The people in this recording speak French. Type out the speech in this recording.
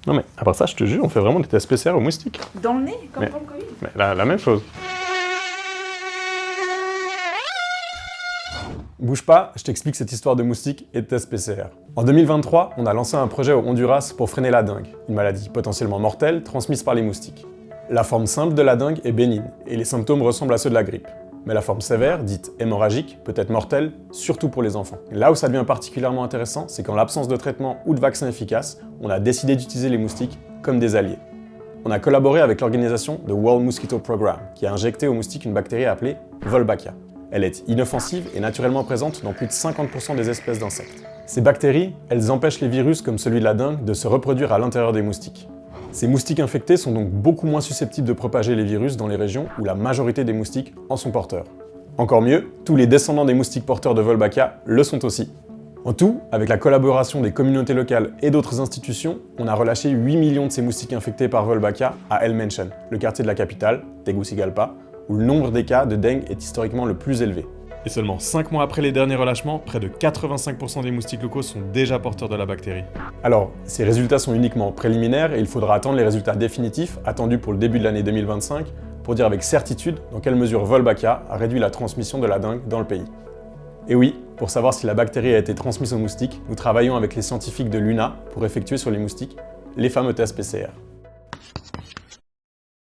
Non mais, à part ça, je te jure, on fait vraiment des tests PCR aux moustiques. Dans le nez, comme pour le Covid. Mais la même chose. Bouge pas, je t'explique cette histoire de moustiques et de tests PCR. En 2023, on a lancé un projet au Honduras pour freiner la dengue, une maladie potentiellement mortelle transmise par les moustiques. La forme simple de la dengue est bénigne, et les symptômes ressemblent à ceux de la grippe. Mais la forme sévère, dite hémorragique, peut être mortelle, surtout pour les enfants. Et là où ça devient particulièrement intéressant, c'est qu'en l'absence de traitement ou de vaccin efficace, on a décidé d'utiliser les moustiques comme des alliés. On a collaboré avec l'organisation The World Mosquito Program, qui a injecté aux moustiques une bactérie appelée Wolbachia. Elle est inoffensive et naturellement présente dans plus de 50% des espèces d'insectes. Ces bactéries, elles empêchent les virus comme celui de la dengue de se reproduire à l'intérieur des moustiques. Ces moustiques infectés sont donc beaucoup moins susceptibles de propager les virus dans les régions où la majorité des moustiques en sont porteurs. Encore mieux, tous les descendants des moustiques porteurs de Wolbachia le sont aussi. En tout, avec la collaboration des communautés locales et d'autres institutions, on a relâché 8 millions de ces moustiques infectés par Wolbachia à El Menchen, le quartier de la capitale, Tegucigalpa, où le nombre des cas de dengue est historiquement le plus élevé. Et seulement 5 mois après les derniers relâchements, près de 85% des moustiques locaux sont déjà porteurs de la bactérie. Alors, ces résultats sont uniquement préliminaires et il faudra attendre les résultats définitifs, attendus pour le début de l'année 2025, pour dire avec certitude dans quelle mesure Wolbachia a réduit la transmission de la dengue dans le pays. Et oui, pour savoir si la bactérie a été transmise aux moustiques, nous travaillons avec les scientifiques de l'UNA pour effectuer sur les moustiques les fameux tests PCR.